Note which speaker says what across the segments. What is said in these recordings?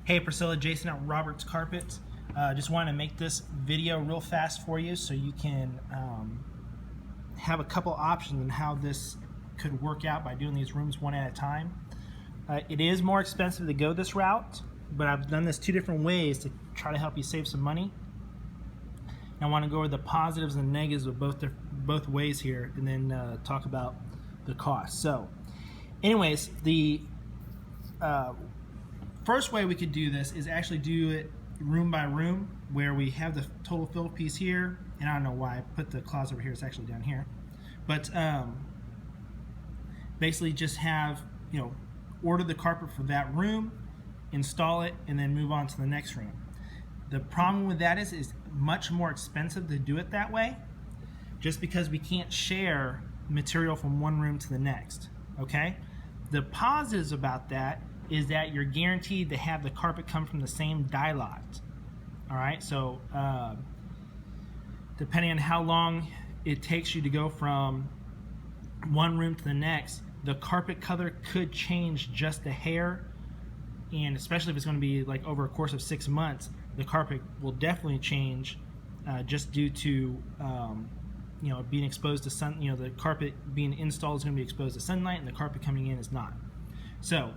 Speaker 1: Hey Priscilla, Jason at Roberts Carpet. Just wanted to make this video real fast for you so you can have a couple options on how this could work out by doing these rooms one at a time. It is more expensive to go this route, but I've done this two different ways to try to help you save some money. I want to go over the positives and negatives of both ways here, and then talk about the cost. So, anyways, the first way we could do this is actually do it room by room, where we have the total fill piece here, and I don't know why I put the closet over here. It's actually down here, but basically just have order the carpet for that room, install it, and then move on to the next room. The problem with that is it's much more expensive to do it that way, just because we can't share material from one room to the next. Okay? The positives about that is that you're guaranteed to have the carpet come from the same dye lot. All right, so depending on how long it takes you to go from one room to the next, the carpet color could change just a hair, and especially if it's going to be like over a course of 6 months, the carpet will definitely change just due to being exposed to sun. The carpet being installed is going to be exposed to sunlight, and the carpet coming in is not. So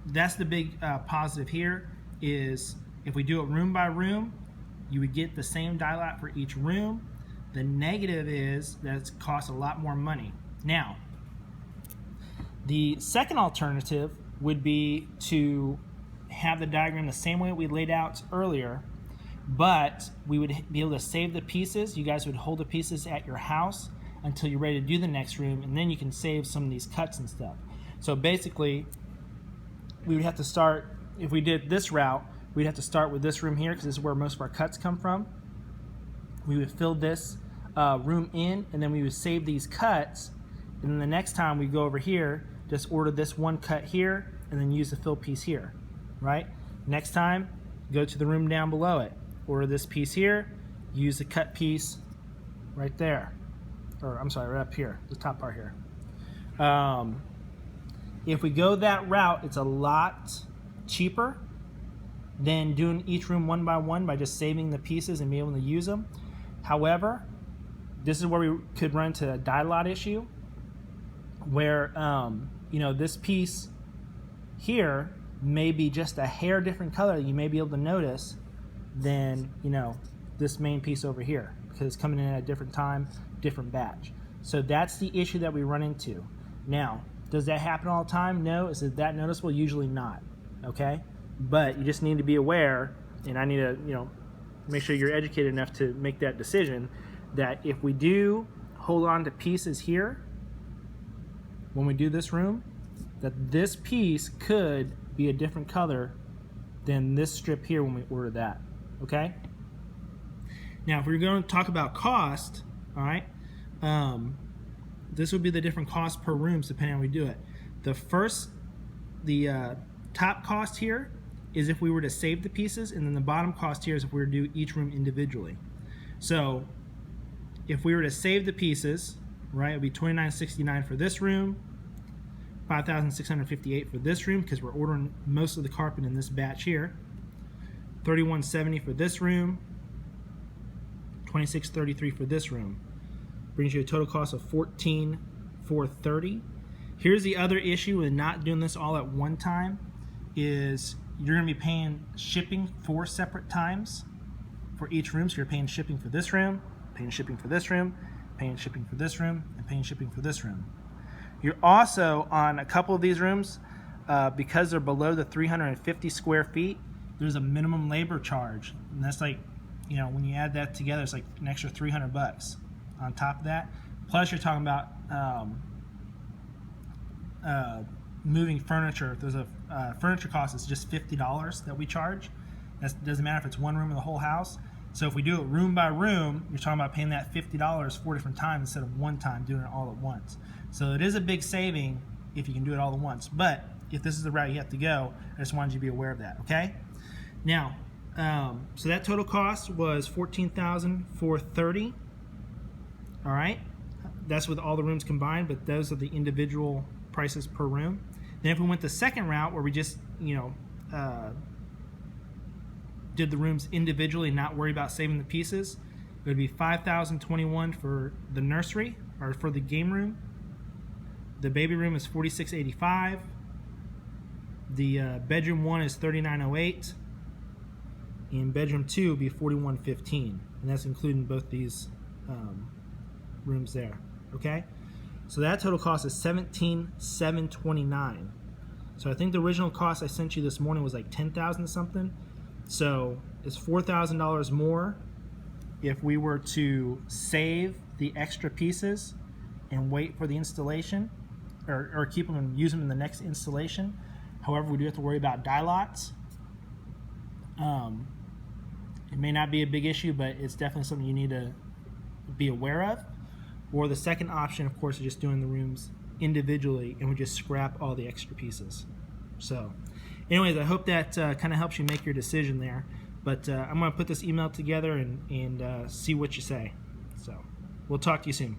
Speaker 1: that's the big positive here, is if we do it room by room, you would get the same dye lot for each room. The negative is that it costs a lot more money. Now, the second alternative would be to have the diagram the same way we laid out earlier, but we would be able to save the pieces. You guys would hold the pieces at your house until you're ready to do the next room, and then you can save some of these cuts and stuff. So basically, we would have to start, if we did this route, we'd have to start with this room here, because this is where most of our cuts come from. We would fill this room in, and then we would save these cuts, and then the next time we go over here, just order this one cut here, and then use the fill piece here, right? Next time, go to the room down below it, order this piece here, use the cut piece right there, or I'm sorry, right up here, the top part here. If we go that route, it's a lot cheaper than doing each room one by one by just saving the pieces and being able to use them. However, this is where we could run into a dye lot issue, where this piece here may be just a hair different color that you may be able to notice than this main piece over here, because it's coming in at a different time, different batch. So that's the issue that we run into. Now, does that happen all the time? No. Is it that noticeable? Usually not. Okay, but you just need to be aware, and I need to make sure you're educated enough to make that decision, that if we do hold on to pieces here when we do this room, that this piece could be a different color than this strip here when we order that. Okay, now if we're going to talk about cost, all right, this would be the different costs per rooms depending on how we do it. The top cost here is if we were to save the pieces, and then the bottom cost here is if we were to do each room individually. So if we were to save the pieces, right, it would be $29.69 for this room, $5,658 for this room, because we're ordering most of the carpet in this batch here, $31.70 for this room, $26.33 for this room. Brings you a total cost of $14,430. Here's the other issue with not doing this all at one time, is you're going to be paying shipping 4 separate times for each room. So you're paying shipping for this room, paying shipping for this room, paying shipping for this room, and paying shipping for this room. You're also, on a couple of these rooms, because they're below the 350 square feet, there's a minimum labor charge, and that's like, when you add that together, it's like an extra $300 on top of that. Plus, you're talking about moving furniture. There's a furniture cost is just $50 that we charge. That doesn't matter if it's one room or the whole house. So if we do it room by room, you're talking about paying that $50 4 different times instead of one time doing it all at once. So it is a big saving if you can do it all at once. But if this is the route you have to go, I just wanted you to be aware of that. Okay. Now, so that total cost was $14,430. All right. That's with all the rooms combined, but those are the individual prices per room. Then if we went the second route, where we just did the rooms individually and not worry about saving the pieces, it would be $5,021 for the nursery, or for the game room. The baby room is $4,685. The bedroom 1 is $3,908. And bedroom 2 would be $4,115. And that's including both these rooms there. Okay? So that total cost is $17,729. So I think the original cost I sent you this morning was like $10,000 something. So it's $4,000 more if we were to save the extra pieces and wait for the installation, or keep them and use them in the next installation. However, we do have to worry about dye lots. It may not be a big issue, but it's definitely something you need to be aware of. Or the second option, of course, is just doing the rooms individually, and we just scrap all the extra pieces. So anyways, I hope that kind of helps you make your decision there. But I'm going to put this email together and see what you say. So we'll talk to you soon.